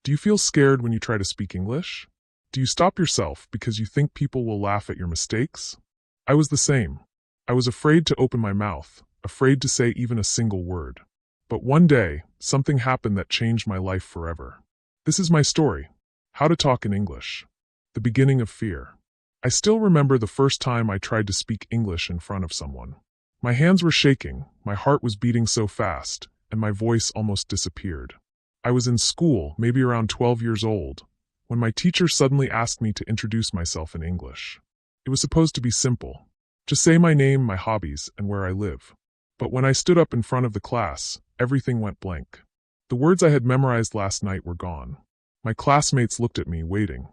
Do you feel scared when you try to speak English? Do you stop yourself because you think people will laugh at your mistakes? I was the same. I was afraid to open my mouth, afraid to say even a single word. But one day, something happened that changed my life forever. This is my story. How to talk in English. The beginning of fear. I still remember the first time I tried to speak English in front of someone. My hands were shaking, my heart was beating so fast, and my voice almost disappeared. I was in school, maybe around 12 years old, when my teacher suddenly asked me to introduce myself in English. It was supposed to be simple. Just say my name, my hobbies, and where I live. But when I stood up in front of the class, everything went blank. The words I had memorized last night were gone. My classmates looked at me, waiting.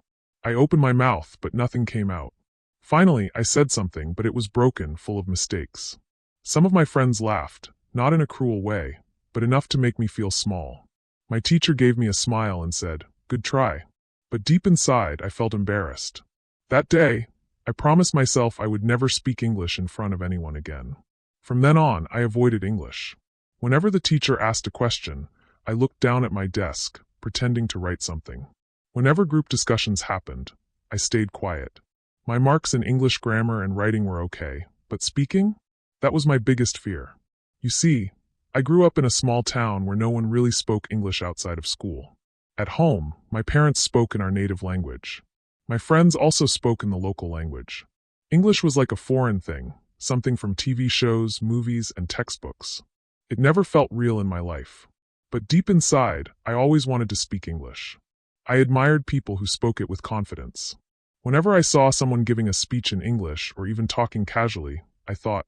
I opened my mouth, but nothing came out. Finally, I said something, but it was broken, full of mistakes. Some of my friends laughed, not in a cruel way, but enough to make me feel small. My teacher gave me a smile and said, "Good try." But deep inside, I felt embarrassed. That day, I promised myself I would never speak English in front of anyone again. From then on, I avoided English. Whenever the teacher asked a question, I looked down at my desk, pretending to write something. Whenever group discussions happened, I stayed quiet. My marks in English grammar and writing were okay, but speaking? That was my biggest fear. You see, I grew up in a small town where no one really spoke English outside of school. At home, my parents spoke in our native language. My friends also spoke in the local language. English was like a foreign thing, something from TV shows, movies, and textbooks. It never felt real in my life. But deep inside, I always wanted to speak English. I admired people who spoke it with confidence. Whenever I saw someone giving a speech in English or even talking casually, I thought,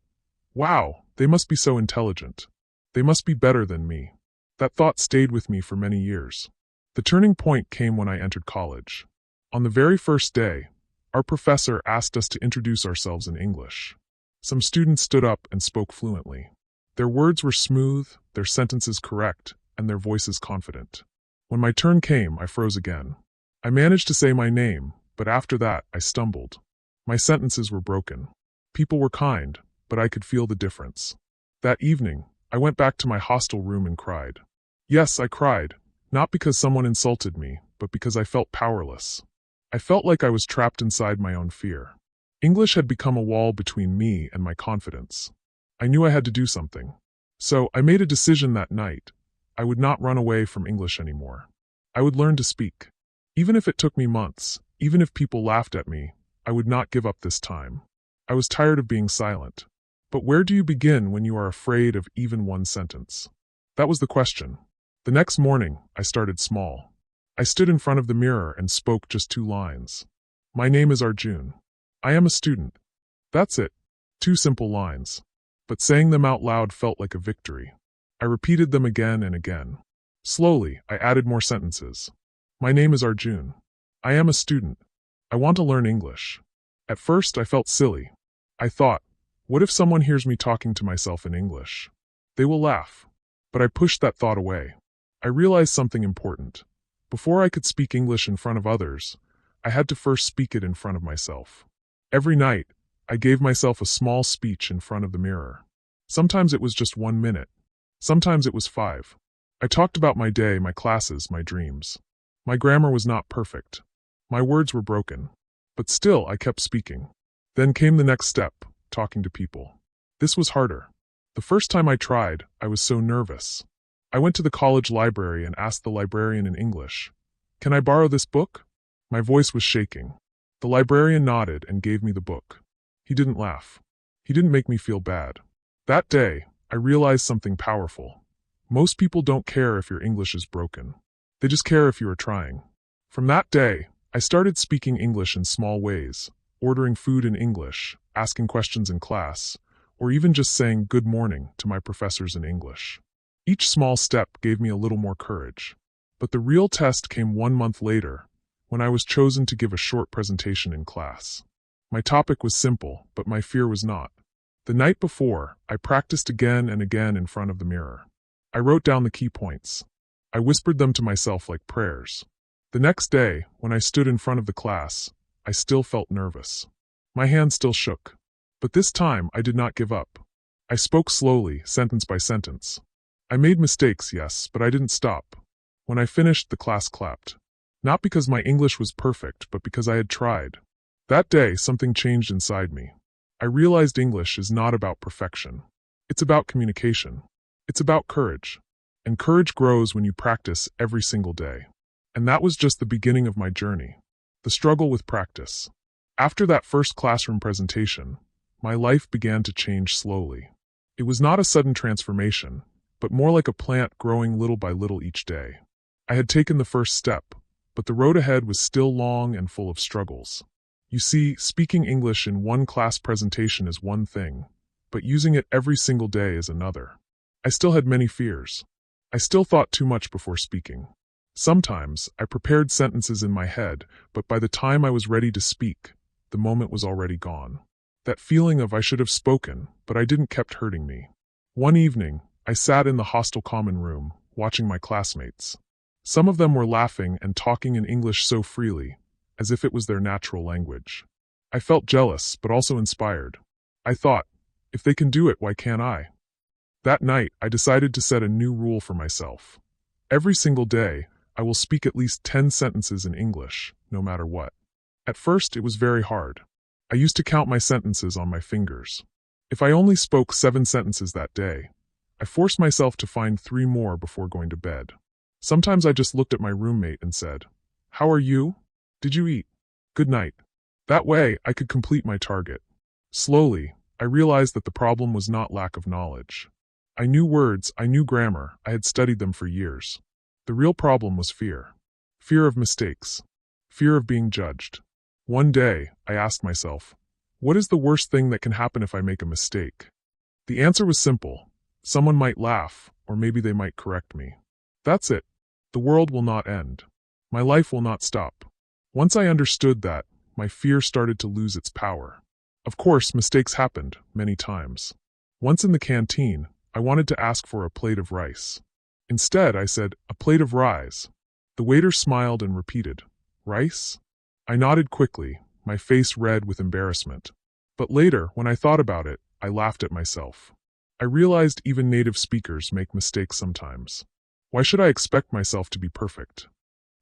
wow, they must be so intelligent. They must be better than me. That thought stayed with me for many years. The turning point came when I entered college. On the very first day, our professor asked us to introduce ourselves in English. Some students stood up and spoke fluently. Their words were smooth, their sentences correct, and their voices confident. When my turn came, I froze again. I managed to say my name, but after that, I stumbled. My sentences were broken. People were kind, but I could feel the difference. That evening, I went back to my hostel room and cried. Yes, I cried, not because someone insulted me, but because I felt powerless. I felt like I was trapped inside my own fear. English had become a wall between me and my confidence. I knew I had to do something. So I made a decision that night. I would not run away from English anymore. I would learn to speak. Even if it took me months, even if people laughed at me, I would not give up this time. I was tired of being silent. But where do you begin when you are afraid of even one sentence? That was the question. The next morning, I started small. I stood in front of the mirror and spoke just 2 lines. My name is Arjun. I am a student. That's it. 2 simple lines. But saying them out loud felt like a victory. I repeated them again and again. Slowly, I added more sentences. My name is Arjun. I am a student. I want to learn English. At first, I felt silly. I thought, what if someone hears me talking to myself in English? They will laugh. But I pushed that thought away. I realized something important. Before I could speak English in front of others, I had to first speak it in front of myself. Every night, I gave myself a small speech in front of the mirror. Sometimes it was just 1 minute. Sometimes it was 5. I talked about my day, my classes, my dreams. My grammar was not perfect. My words were broken. But still, I kept speaking. Then came the next step, talking to people. This was harder. The first time I tried, I was so nervous. I went to the college library and asked the librarian in English, "Can I borrow this book?" My voice was shaking. The librarian nodded and gave me the book. He didn't laugh. He didn't make me feel bad. That day, I realized something powerful. Most people don't care if your English is broken. They just care if you are trying. From that day, I started speaking English in small ways, ordering food in English, asking questions in class, or even just saying good morning to my professors in English. Each small step gave me a little more courage. But the real test came 1 month later, when I was chosen to give a short presentation in class. My topic was simple, but my fear was not. The night before, I practiced again and again in front of the mirror. I wrote down the key points. I whispered them to myself like prayers. The next day, when I stood in front of the class, I still felt nervous. My hands still shook. But this time, I did not give up. I spoke slowly, sentence by sentence. I made mistakes, yes, but I didn't stop. When I finished, the class clapped. Not because my English was perfect, but because I had tried. That day, something changed inside me. I realized English is not about perfection. It's about communication. It's about courage. And courage grows when you practice every single day. And that was just the beginning of my journey. The struggle with practice. After that first classroom presentation, my life began to change slowly. It was not a sudden transformation, but more like a plant growing little by little each day. I had taken the first step, but the road ahead was still long and full of struggles. You see, speaking English in one class presentation is one thing, but using it every single day is another. I still had many fears. I still thought too much before speaking. Sometimes, I prepared sentences in my head, but by the time I was ready to speak, the moment was already gone. That feeling of I should have spoken, but I didn't kept hurting me. One evening, I sat in the hostel common room, watching my classmates. Some of them were laughing and talking in English so freely, as if it was their natural language. I felt jealous, but also inspired. I thought, if they can do it, why can't I? That night, I decided to set a new rule for myself. Every single day, I will speak at least 10 sentences in English, no matter what. At first, it was very hard. I used to count my sentences on my fingers. If I only spoke 7 sentences that day, I forced myself to find 3 more before going to bed. Sometimes I just looked at my roommate and said, "How are you? Did you eat? Good night." That way, I could complete my target. Slowly, I realized that the problem was not lack of knowledge. I knew words, I knew grammar, I had studied them for years. The real problem was fear. Fear of mistakes. Fear of being judged. One day, I asked myself, what is the worst thing that can happen if I make a mistake? The answer was simple. Someone might laugh, or maybe they might correct me. That's it. The world will not end. My life will not stop. Once I understood that, my fear started to lose its power. Of course, mistakes happened, many times. Once in the canteen, I wanted to ask for a plate of rice. Instead, I said, "A plate of rice." The waiter smiled and repeated, "Rice?" I nodded quickly, my face red with embarrassment. But later, when I thought about it, I laughed at myself. I realized even native speakers make mistakes sometimes. Why should I expect myself to be perfect?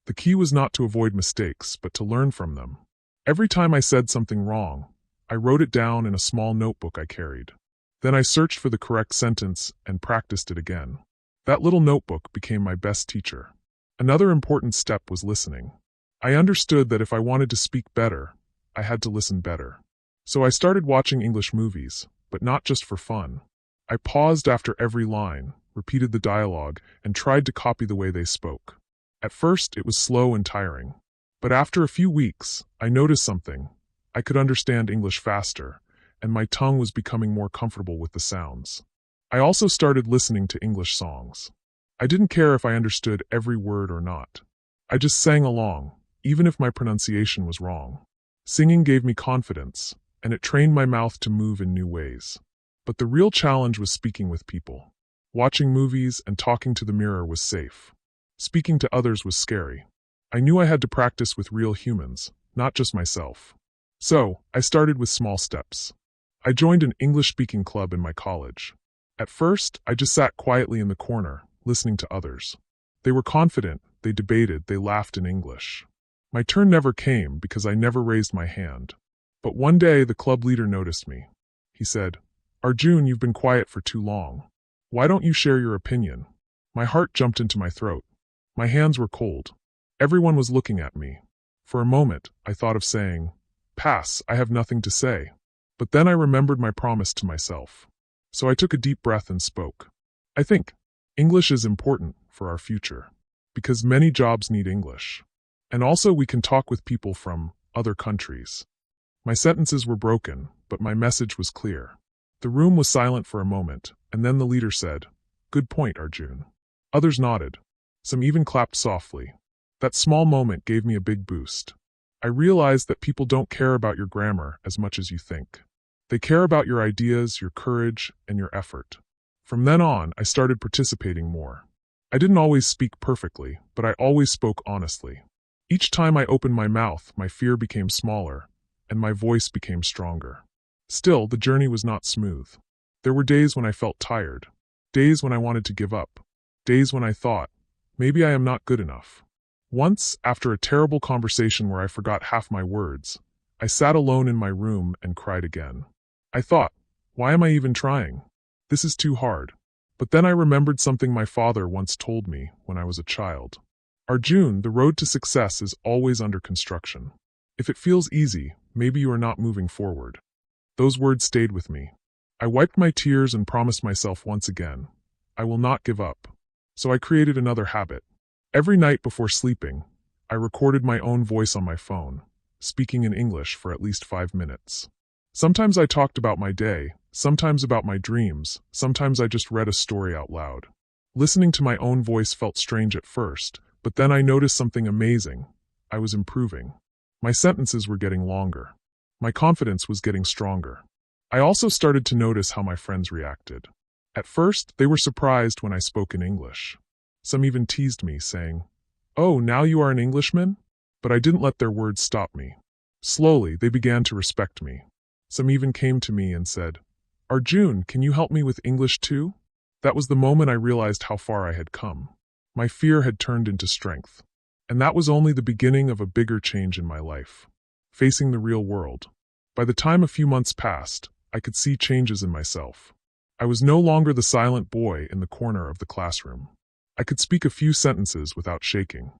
The key was not to avoid mistakes, but to learn from them. Every time I said something wrong, I wrote it down in a small notebook I carried. Then I searched for the correct sentence and practiced it again. That little notebook became my best teacher. Another important step was listening. I understood that if I wanted to speak better, I had to listen better. So I started watching English movies, but not just for fun. I paused after every line, repeated the dialogue, and tried to copy the way they spoke. At first, it was slow and tiring. But after a few weeks, I noticed something. I could understand English faster, and my tongue was becoming more comfortable with the sounds. I also started listening to English songs. I didn't care if I understood every word or not. I just sang along, even if my pronunciation was wrong. Singing gave me confidence, and it trained my mouth to move in new ways. But the real challenge was speaking with people. Watching movies and talking to the mirror was safe. Speaking to others was scary. I knew I had to practice with real humans, not just myself. So, I started with small steps. I joined an English-speaking club in my college. At first, I just sat quietly in the corner, listening to others. They were confident, they debated, they laughed in English. My turn never came because I never raised my hand. But one day, the club leader noticed me. He said, "Arjun, you've been quiet for too long. Why don't you share your opinion?" My heart jumped into my throat. My hands were cold. Everyone was looking at me. For a moment, I thought of saying, "Pass, I have nothing to say." But then I remembered my promise to myself. So I took a deep breath and spoke. I think English is important for our future, because many jobs need English. And also we can talk with people from other countries. My sentences were broken, but my message was clear. The room was silent for a moment, and then the leader said, "Good point, Arjun." Others nodded. Some even clapped softly. That small moment gave me a big boost. I realized that people don't care about your grammar as much as you think. They care about your ideas, your courage, and your effort. From then on, I started participating more. I didn't always speak perfectly, but I always spoke honestly. Each time I opened my mouth, my fear became smaller, and my voice became stronger. Still, the journey was not smooth. There were days when I felt tired, days when I wanted to give up, days when I thought, Maybe I am not good enough. Once, after a terrible conversation where I forgot half my words, I sat alone in my room and cried again. I thought, why am I even trying? This is too hard. But then I remembered something my father once told me when I was a child. Arjun, the road to success is always under construction. If it feels easy, maybe you are not moving forward. Those words stayed with me. I wiped my tears and promised myself once again, I will not give up. So I created another habit. Every night before sleeping, I recorded my own voice on my phone, speaking in English for at least 5 minutes. Sometimes I talked about my day, sometimes about my dreams, sometimes I just read a story out loud. Listening to my own voice felt strange at first, but then I noticed something amazing. I was improving. My sentences were getting longer. My confidence was getting stronger. I also started to notice how my friends reacted. At first, they were surprised when I spoke in English. Some even teased me, saying, "Oh, now you are an Englishman?" But I didn't let their words stop me. Slowly, they began to respect me. Some even came to me and said, "Arjun, can you help me with English too?" That was the moment I realized how far I had come. My fear had turned into strength. And that was only the beginning of a bigger change in my life. Facing the real world. By the time a few months passed, I could see changes in myself. I was no longer the silent boy in the corner of the classroom. I could speak a few sentences without shaking.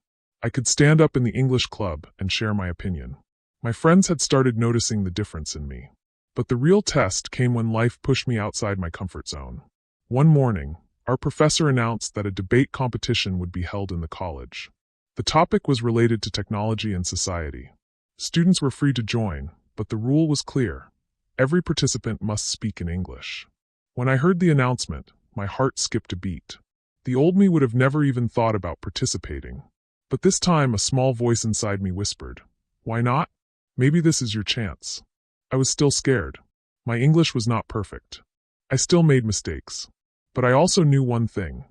I could stand up in the English club and share my opinion. My friends had started noticing the difference in me. But the real test came when life pushed me outside my comfort zone. One morning, our professor announced that a debate competition would be held in the college. The topic was related to technology and society. Students were free to join, but the rule was clear. Every participant must speak in English. When I heard the announcement, my heart skipped a beat. The old me would have never even thought about participating. But this time a small voice inside me whispered, "Why not? Maybe this is your chance." I was still scared. My English was not perfect. I still made mistakes. But I also knew one thing.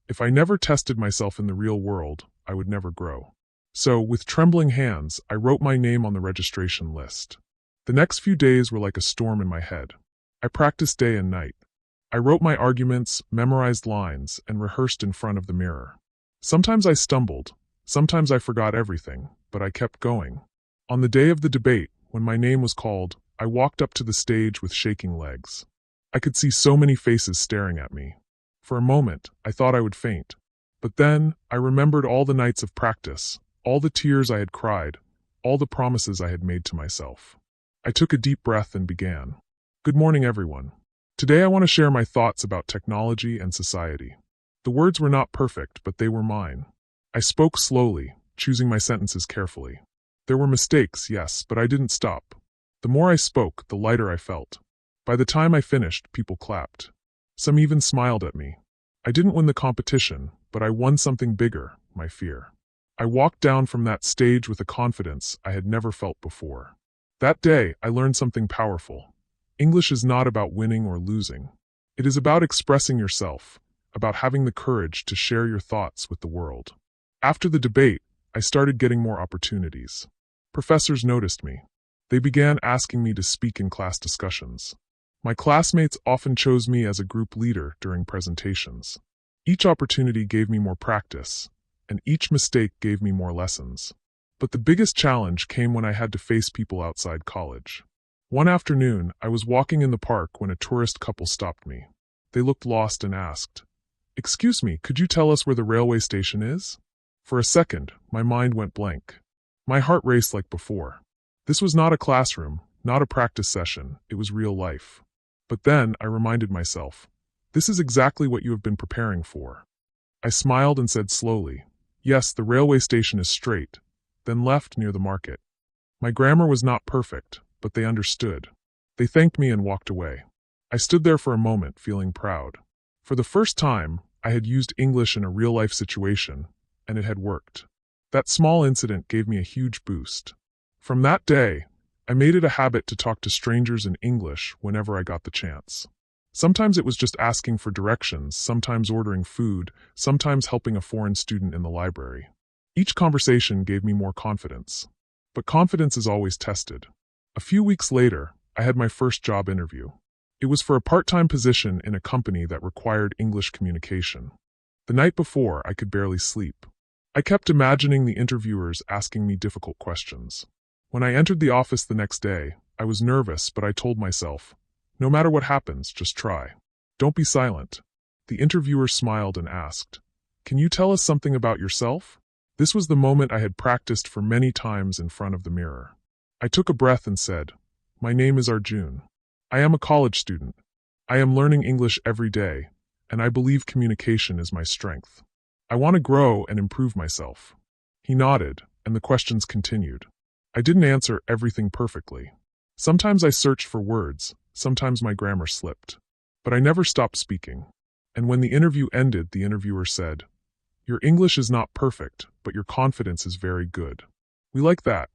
If I never tested myself in the real world, I would never grow. So, with trembling hands, I wrote my name on the registration list. The next few days were like a storm in my head. I practiced day and night. I wrote my arguments, memorized lines, and rehearsed in front of the mirror. Sometimes I stumbled, sometimes I forgot everything, but I kept going. On the day of the debate, when my name was called, I walked up to the stage with shaking legs. I could see so many faces staring at me. For a moment, I thought I would faint. But then, I remembered all the nights of practice, all the tears I had cried, all the promises I had made to myself. I took a deep breath and began. Good morning, everyone. Today I want to share my thoughts about technology and society. The words were not perfect, but they were mine. I spoke slowly, choosing my sentences carefully. There were mistakes, yes, but I didn't stop. The more I spoke, the lighter I felt. By the time I finished, people clapped. Some even smiled at me. I didn't win the competition, but I won something bigger, my fear. I walked down from that stage with a confidence I had never felt before. That day, I learned something powerful. English is not about winning or losing. It is about expressing yourself, about having the courage to share your thoughts with the world. After the debate, I started getting more opportunities. Professors noticed me. They began asking me to speak in class discussions. My classmates often chose me as a group leader during presentations. Each opportunity gave me more practice, and each mistake gave me more lessons. But the biggest challenge came when I had to face people outside college. One afternoon, I was walking in the park when a tourist couple stopped me. They looked lost and asked, "Excuse me, could you tell us where the railway station is?" For a second, my mind went blank. My heart raced like before. This was not a classroom, not a practice session, it was real life. But then, I reminded myself, this is exactly what you have been preparing for. I smiled and said slowly, "Yes, the railway station is straight," then left near the market. My grammar was not perfect, but they understood. They thanked me and walked away. I stood there for a moment, feeling proud. For the first time, I had used English in a real-life situation, and it had worked. That small incident gave me a huge boost. From that day, I made it a habit to talk to strangers in English whenever I got the chance. Sometimes it was just asking for directions, sometimes ordering food, sometimes helping a foreign student in the library. Each conversation gave me more confidence. But confidence is always tested. A few weeks later, I had my first job interview. It was for a part-time position in a company that required English communication. The night before, I could barely sleep. I kept imagining the interviewers asking me difficult questions. When I entered the office the next day, I was nervous, but I told myself, no matter what happens, just try. Don't be silent. The interviewer smiled and asked, "Can you tell us something about yourself?" This was the moment I had practiced for many times in front of the mirror. I took a breath and said, "My name is Arjun. I am a college student. I am learning English every day, and I believe communication is my strength. I want to grow and improve myself." He nodded, and the questions continued. I didn't answer everything perfectly. Sometimes I searched for words, sometimes my grammar slipped. But I never stopped speaking. And when the interview ended, the interviewer said, "Your English is not perfect, but your confidence is very good. We like that."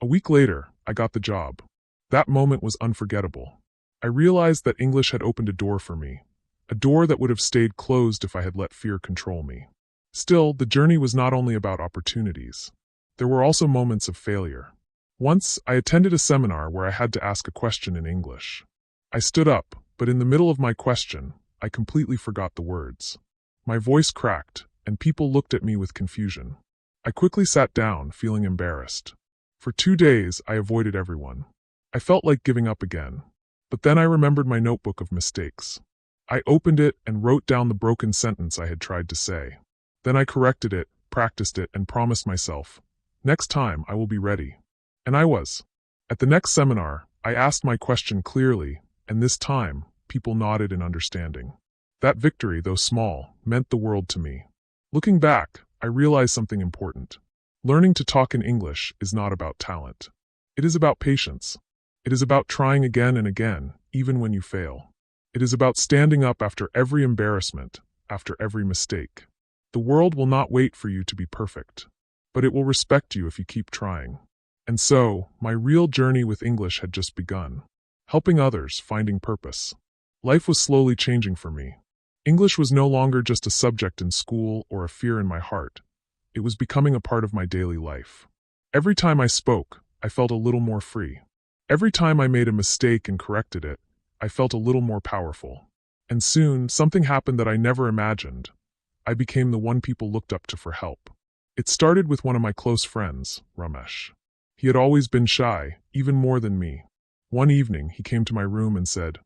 A week later, I got the job. That moment was unforgettable. I realized that English had opened a door for me, a door that would have stayed closed if I had let fear control me. Still, the journey was not only about opportunities. There were also moments of failure. Once, I attended a seminar where I had to ask a question in English. I stood up, but in the middle of my question, I completely forgot the words. My voice cracked, and people looked at me with confusion. I quickly sat down, feeling embarrassed. For 2 days, I avoided everyone. I felt like giving up again. But then I remembered my notebook of mistakes. I opened it and wrote down the broken sentence I had tried to say. Then I corrected it, practiced it, and promised myself, next time I will be ready. And I was. At the next seminar, I asked my question clearly, and this time, people nodded in understanding. That victory, though small, meant the world to me. Looking back, I realized something important. Learning to talk in English is not about talent. It is about patience. It is about trying again and again, even when you fail. It is about standing up after every embarrassment, after every mistake. The world will not wait for you to be perfect, but it will respect you if you keep trying. And so, my real journey with English had just begun. Helping others, finding purpose. Life was slowly changing for me. English was no longer just a subject in school or a fear in my heart. It was becoming a part of my daily life. Every time I spoke, I felt a little more free. Every time I made a mistake and corrected it, I felt a little more powerful. And soon, something happened that I never imagined. I became the one people looked up to for help. It started with one of my close friends, Ramesh. He had always been shy, even more than me. One evening, he came to my room and said,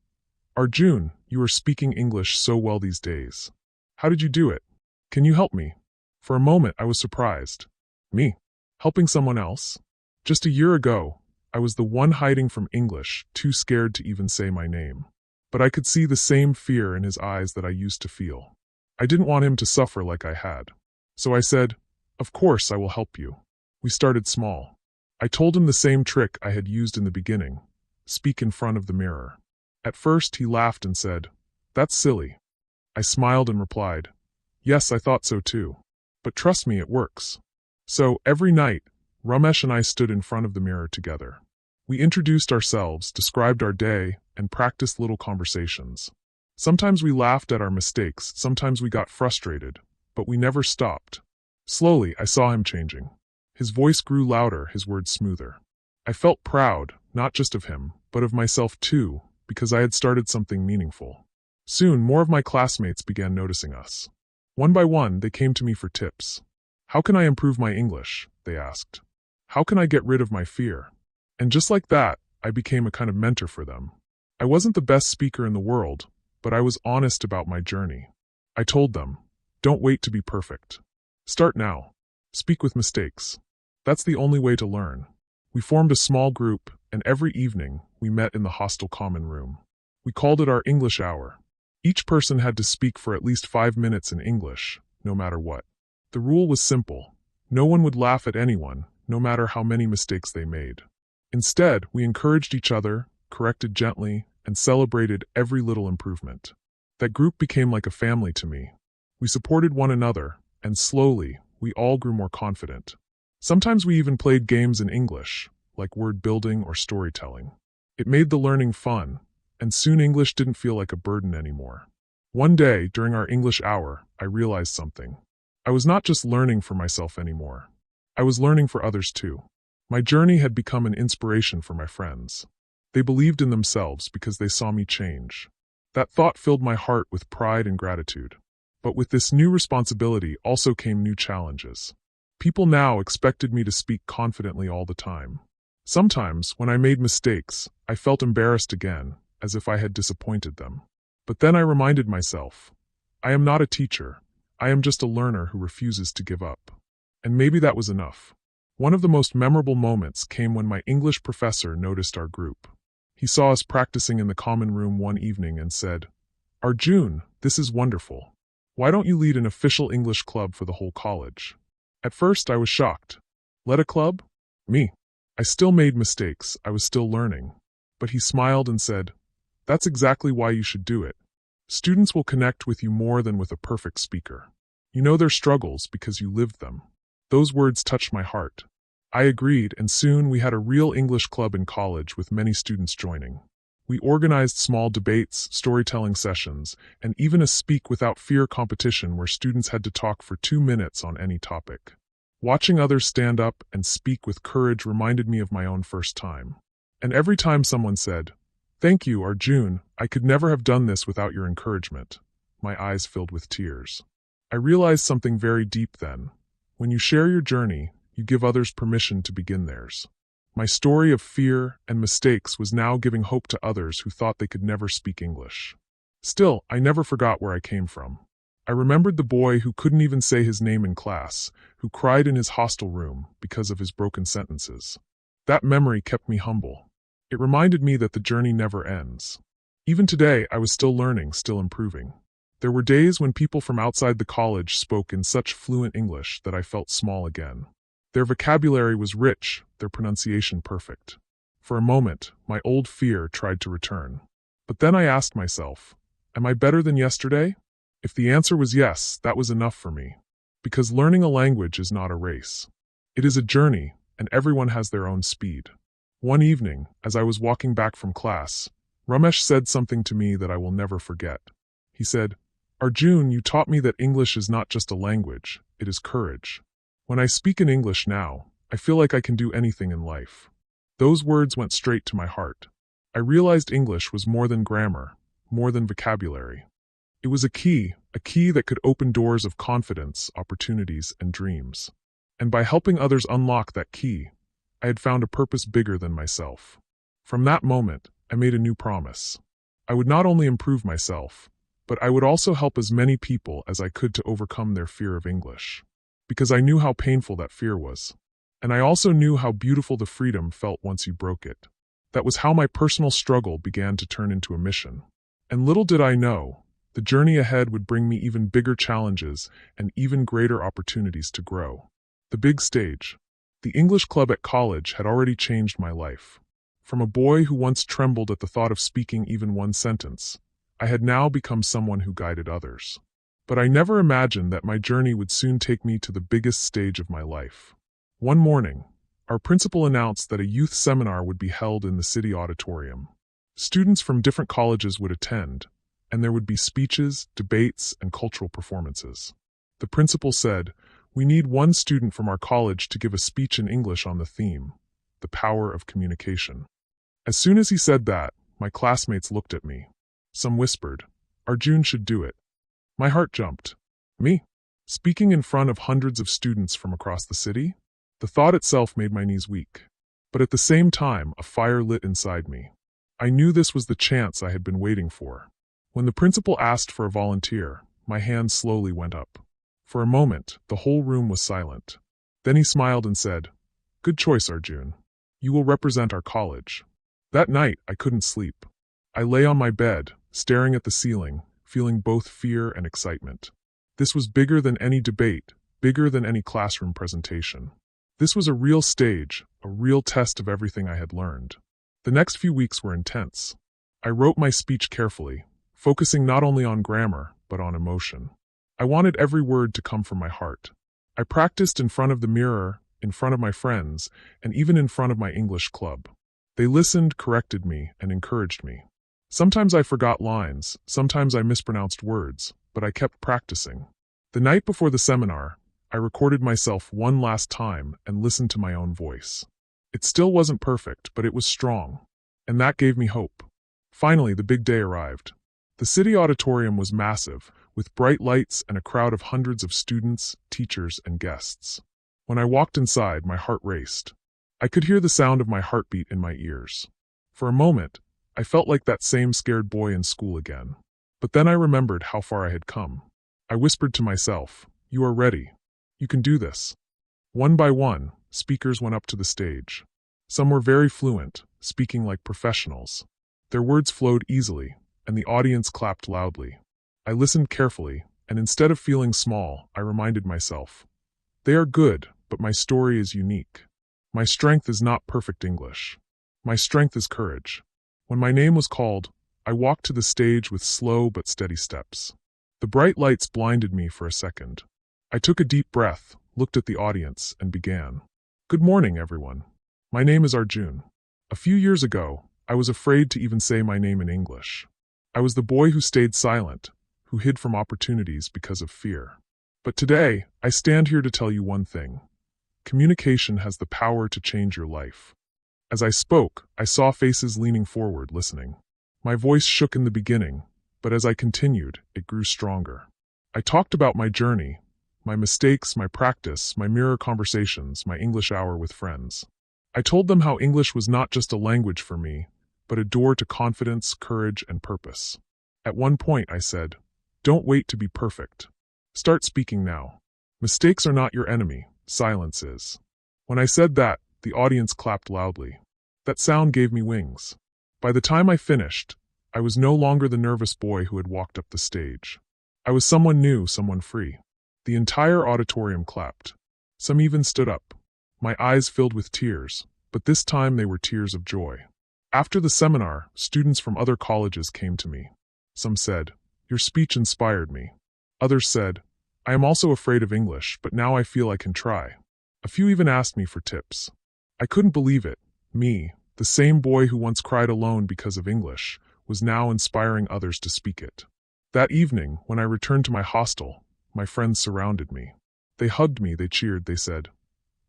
"Arjun, you are speaking English so well these days. How did you do it? Can you help me?" For a moment, I was surprised. Me? Helping someone else? Just a year ago, I was the one hiding from English, too scared to even say my name. But I could see the same fear in his eyes that I used to feel. I didn't want him to suffer like I had. So I said, "Of course I will help you." We started small. I told him the same trick I had used in the beginning. Speak in front of the mirror. At first, he laughed and said, "That's silly." I smiled and replied, "Yes, I thought so too. But trust me, it works." So, every night, Ramesh and I stood in front of the mirror together. We introduced ourselves, described our day, and practiced little conversations. Sometimes we laughed at our mistakes, sometimes we got frustrated, but we never stopped. Slowly, I saw him changing. His voice grew louder, his words smoother. I felt proud, not just of him, but of myself too, because I had started something meaningful. Soon, more of my classmates began noticing us. One by one, they came to me for tips. "How can I improve my English?" they asked. "How can I get rid of my fear?" And just like that, I became a kind of mentor for them. I wasn't the best speaker in the world, but I was honest about my journey. I told them, don't wait to be perfect. Start now. Speak with mistakes. That's the only way to learn. We formed a small group, and every evening, we met in the hostel common room. We called it our English hour. Each person had to speak for at least 5 minutes in English, no matter what. The rule was simple. No one would laugh at anyone, no matter how many mistakes they made. Instead, we encouraged each other, corrected gently, and celebrated every little improvement. That group became like a family to me. We supported one another, and slowly, we all grew more confident. Sometimes we even played games in English, like word building or storytelling. It made the learning fun, and soon English didn't feel like a burden anymore. One day, during our English hour, I realized something. I was not just learning for myself anymore. I was learning for others too. My journey had become an inspiration for my friends. They believed in themselves because they saw me change. That thought filled my heart with pride and gratitude. But with this new responsibility also came new challenges. People now expected me to speak confidently all the time. Sometimes, when I made mistakes, I felt embarrassed again, as if I had disappointed them. But then I reminded myself, I am not a teacher. I am just a learner who refuses to give up. And maybe that was enough. One of the most memorable moments came when my English professor noticed our group. He saw us practicing in the common room one evening and said, "Arjun, this is wonderful. Why don't you lead an official English club for the whole college?" At first I was shocked. Lead a club? Me. I still made mistakes, I was still learning. But he smiled and said, "That's exactly why you should do it. Students will connect with you more than with a perfect speaker. You know their struggles because you lived them." Those words touched my heart. I agreed, and soon we had a real English club in college with many students joining. We organized small debates, storytelling sessions, and even a speak without fear competition where students had to talk for 2 minutes on any topic. Watching others stand up and speak with courage reminded me of my own first time. And every time someone said, "Thank you, Arjun, I could never have done this without your encouragement," my eyes filled with tears. I realized something very deep then. When you share your journey, you give others permission to begin theirs. My story of fear and mistakes was now giving hope to others who thought they could never speak English. Still, I never forgot where I came from. I remembered the boy who couldn't even say his name in class, who cried in his hostel room because of his broken sentences. That memory kept me humble. It reminded me that the journey never ends. Even today, I was still learning, still improving. There were days when people from outside the college spoke in such fluent English that I felt small again. Their vocabulary was rich, their pronunciation perfect. For a moment, my old fear tried to return. But then I asked myself, am I better than yesterday? If the answer was yes, that was enough for me. Because learning a language is not a race. It is a journey, and everyone has their own speed. One evening, as I was walking back from class, Ramesh said something to me that I will never forget. He said, "Arjun, you taught me that English is not just a language, it is courage. When I speak in English now, I feel like I can do anything in life." Those words went straight to my heart. I realized English was more than grammar, more than vocabulary. It was a key that could open doors of confidence, opportunities, and dreams. And by helping others unlock that key, I had found a purpose bigger than myself. From that moment, I made a new promise. I would not only improve myself, but I would also help as many people as I could to overcome their fear of English. Because I knew how painful that fear was. And I also knew how beautiful the freedom felt once you broke it. That was how my personal struggle began to turn into a mission. And little did I know, the journey ahead would bring me even bigger challenges and even greater opportunities to grow. The big stage. The English club at college had already changed my life. From a boy who once trembled at the thought of speaking even one sentence, I had now become someone who guided others. But I never imagined that my journey would soon take me to the biggest stage of my life. One morning, our principal announced that a youth seminar would be held in the city auditorium. Students from different colleges would attend, and there would be speeches, debates, and cultural performances. The principal said, "We need one student from our college to give a speech in English on the theme, the power of communication." As soon as he said that, my classmates looked at me. Some whispered, "Arjun should do it." My heart jumped. Me? Speaking in front of hundreds of students from across the city? The thought itself made my knees weak. But at the same time, a fire lit inside me. I knew this was the chance I had been waiting for. When the principal asked for a volunteer, my hand slowly went up. For a moment, the whole room was silent. Then he smiled and said, "Good choice, Arjun. You will represent our college." That night, I couldn't sleep. I lay on my bed, staring at the ceiling, feeling both fear and excitement. This was bigger than any debate, bigger than any classroom presentation. This was a real stage, a real test of everything I had learned. The next few weeks were intense. I wrote my speech carefully, focusing not only on grammar, but on emotion. I wanted every word to come from my heart. I practiced in front of the mirror, in front of my friends, and even in front of my English club. They listened, corrected me, and encouraged me. Sometimes I forgot lines, sometimes I mispronounced words, but I kept practicing. The night before the seminar, I recorded myself one last time and listened to my own voice. It still wasn't perfect, but it was strong, and that gave me hope. Finally, the big day arrived. The city auditorium was massive, with bright lights and a crowd of hundreds of students, teachers, and guests. When I walked inside, my heart raced. I could hear the sound of my heartbeat in my ears. For a moment, I felt like that same scared boy in school again. But then I remembered how far I had come. I whispered to myself, "You are ready. You can do this." One by one, speakers went up to the stage. Some were very fluent, speaking like professionals. Their words flowed easily, and the audience clapped loudly. I listened carefully, and instead of feeling small, I reminded myself, they are good, but my story is unique. My strength is not perfect English. My strength is courage. When my name was called, I walked to the stage with slow but steady steps. The bright lights blinded me for a second. I took a deep breath, looked at the audience, and began. Good morning, everyone. My name is Arjun. A few years ago, I was afraid to even say my name in English. I was the boy who stayed silent, who hid from opportunities because of fear. But today, I stand here to tell you one thing. Communication has the power to change your life. As I spoke, I saw faces leaning forward, listening. My voice shook in the beginning, but as I continued, it grew stronger. I talked about my journey, my mistakes, my practice, my mirror conversations, my English hour with friends. I told them how English was not just a language for me, but a door to confidence, courage, and purpose. At one point, I said, "Don't wait to be perfect. Start speaking now. Mistakes are not your enemy, silence is." When I said that, the audience clapped loudly. That sound gave me wings. By the time I finished, I was no longer the nervous boy who had walked up the stage. I was someone new, someone free. The entire auditorium clapped. Some even stood up. My eyes filled with tears, but this time they were tears of joy. After the seminar, students from other colleges came to me. Some said, "Your speech inspired me." Others said, "I am also afraid of English, but now I feel I can try." A few even asked me for tips. I couldn't believe it. Me, the same boy who once cried alone because of English, was now inspiring others to speak it. That evening, when I returned to my hostel, my friends surrounded me. They hugged me, they cheered, they said,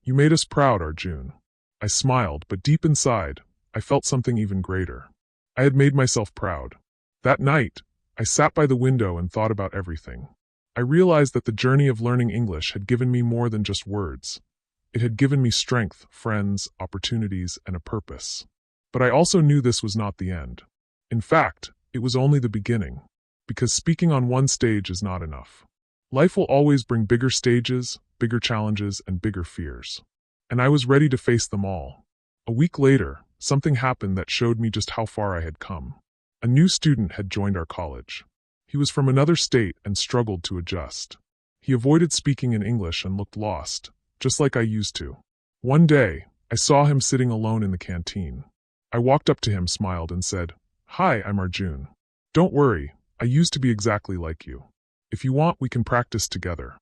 "You made us proud, Arjun." I smiled, but deep inside, I felt something even greater. I had made myself proud. That night, I sat by the window and thought about everything. I realized that the journey of learning English had given me more than just words. It had given me strength, friends, opportunities, and a purpose. But I also knew this was not the end. In fact, it was only the beginning. Because speaking on one stage is not enough. Life will always bring bigger stages, bigger challenges, and bigger fears. And I was ready to face them all. A week later, something happened that showed me just how far I had come. A new student had joined our college. He was from another state and struggled to adjust. He avoided speaking in English and looked lost, just like I used to. One day, I saw him sitting alone in the canteen. I walked up to him, smiled, and said, "Hi, I'm Arjun. Don't worry, I used to be exactly like you. If you want, we can practice together."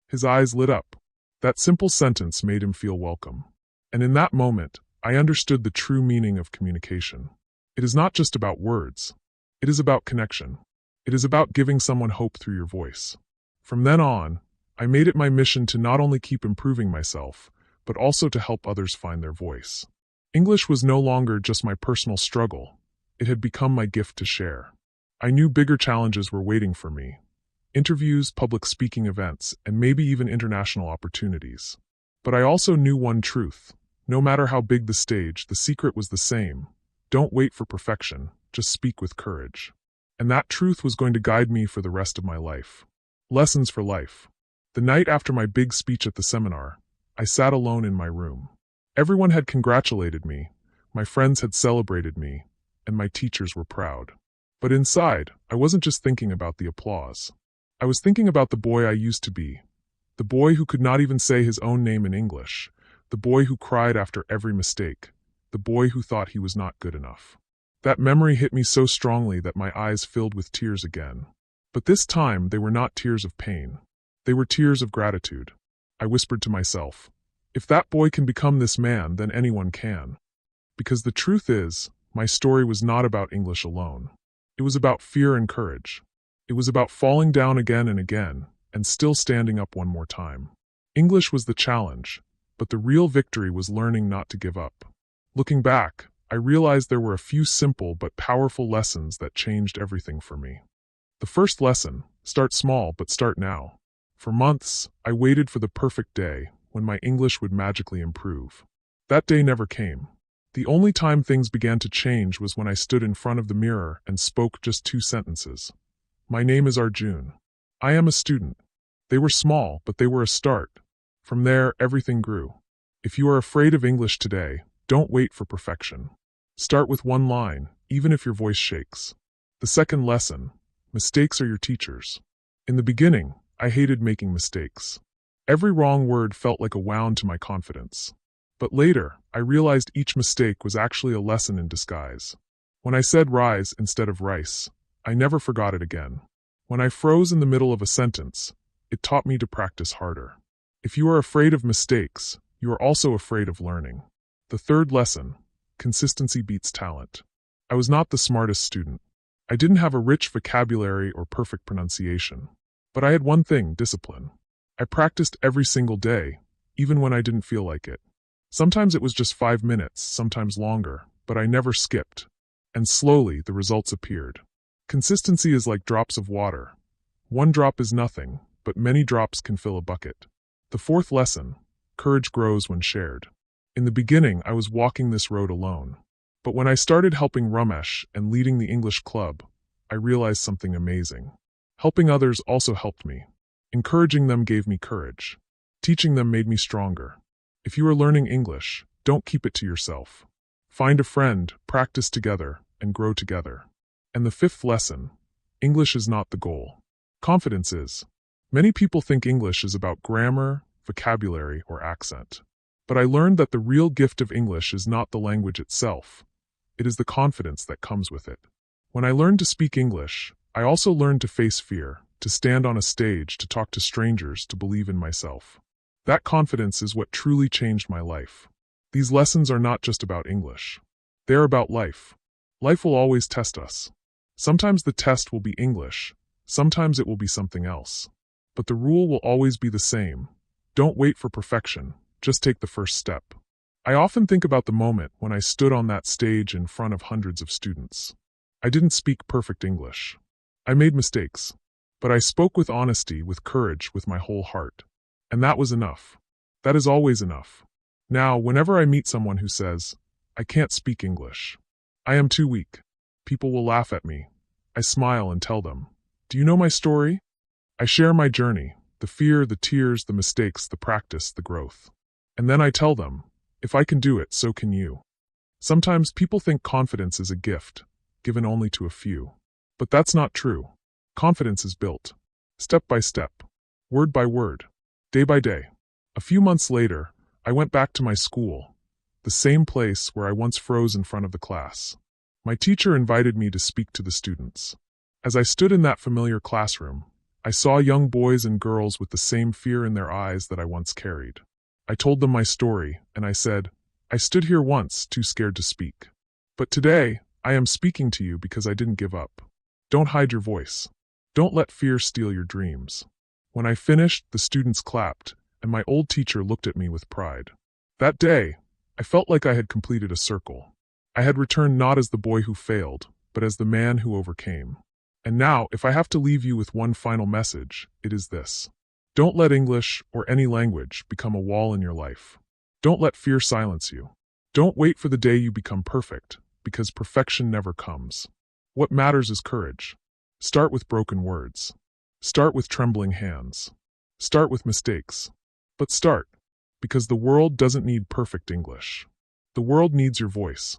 His eyes lit up. That simple sentence made him feel welcome. And in that moment, I understood the true meaning of communication. It is not just about words. It is about connection. It is about giving someone hope through your voice. From then on, I made it my mission to not only keep improving myself, but also to help others find their voice. English was no longer just my personal struggle. It had become my gift to share. I knew bigger challenges were waiting for me. Interviews, public speaking events, and maybe even international opportunities. But I also knew one truth. No matter how big the stage, the secret was the same. Don't wait for perfection, just speak with courage. And that truth was going to guide me for the rest of my life. Lessons for life. The night after my big speech at the seminar, I sat alone in my room. Everyone had congratulated me, my friends had celebrated me, and my teachers were proud. But inside, I wasn't just thinking about the applause. I was thinking about the boy I used to be. The boy who could not even say his own name in English. The boy who cried after every mistake. The boy who thought he was not good enough. That memory hit me so strongly that my eyes filled with tears again. But this time, they were not tears of pain. They were tears of gratitude. I whispered to myself, if that boy can become this man, then anyone can. Because the truth is, my story was not about English alone. It was about fear and courage. It was about falling down again and again, and still standing up one more time. English was the challenge, but the real victory was learning not to give up. Looking back, I realized there were a few simple but powerful lessons that changed everything for me. The first lesson: start small, but start now. For months, I waited for the perfect day when my English would magically improve. That day never came. The only time things began to change was when I stood in front of the mirror and spoke just 2 sentences. My name is Arjun. I am a student. They were small, but they were a start. From there, everything grew. If you are afraid of English today, don't wait for perfection. Start with 1 line, even if your voice shakes. The second lesson: mistakes are your teachers. In the beginning, I hated making mistakes. Every wrong word felt like a wound to my confidence. But later, I realized each mistake was actually a lesson in disguise. When I said rise instead of rice, I never forgot it again. When I froze in the middle of a sentence, it taught me to practice harder. If you are afraid of mistakes, you are also afraid of learning. The third lesson: consistency beats talent. I was not the smartest student. I didn't have a rich vocabulary or perfect pronunciation. But I had one thing: discipline. I practiced every single day, even when I didn't feel like it. Sometimes it was just 5 minutes, sometimes longer, but I never skipped. And slowly, the results appeared. Consistency is like drops of water. 1 drop is nothing, but many drops can fill a bucket. The fourth lesson: courage grows when shared. In the beginning, I was walking this road alone. But when I started helping Ramesh and leading the English club, I realized something amazing. Helping others also helped me. Encouraging them gave me courage. Teaching them made me stronger. If you are learning English, don't keep it to yourself. Find a friend, practice together, and grow together. And the fifth lesson: English is not the goal. Confidence is. Many people think English is about grammar, vocabulary, or accent. But I learned that the real gift of English is not the language itself. It is the confidence that comes with it. When I learned to speak English, I also learned to face fear, to stand on a stage, to talk to strangers, to believe in myself. That confidence is what truly changed my life. These lessons are not just about English. They are about life. Life will always test us. Sometimes the test will be English, sometimes it will be something else. But the rule will always be the same. Don't wait for perfection, just take the first step. I often think about the moment when I stood on that stage in front of hundreds of students. I didn't speak perfect English. I made mistakes. But I spoke with honesty, with courage, with my whole heart. And that was enough. That is always enough. Now, whenever I meet someone who says, "I can't speak English. I am too weak," people will laugh at me. I smile and tell them, "Do you know my story?" I share my journey, the fear, the tears, the mistakes, the practice, the growth. And then I tell them, if I can do it, so can you. Sometimes people think confidence is a gift, given only to a few. But that's not true. Confidence is built, step by step, word by word, day by day. A few months later, I went back to my school, the same place where I once froze in front of the class. My teacher invited me to speak to the students. As I stood in that familiar classroom, I saw young boys and girls with the same fear in their eyes that I once carried. I told them my story, and I said, "I stood here once, too scared to speak. But today, I am speaking to you because I didn't give up. Don't hide your voice. Don't let fear steal your dreams." When I finished, the students clapped, and my old teacher looked at me with pride. That day, I felt like I had completed a circle. I had returned not as the boy who failed, but as the man who overcame. And now, if I have to leave you with one final message, it is this. Don't let English, or any language, become a wall in your life. Don't let fear silence you. Don't wait for the day you become perfect, because perfection never comes. What matters is courage. Start with broken words. Start with trembling hands. Start with mistakes. But start, because the world doesn't need perfect English. The world needs your voice.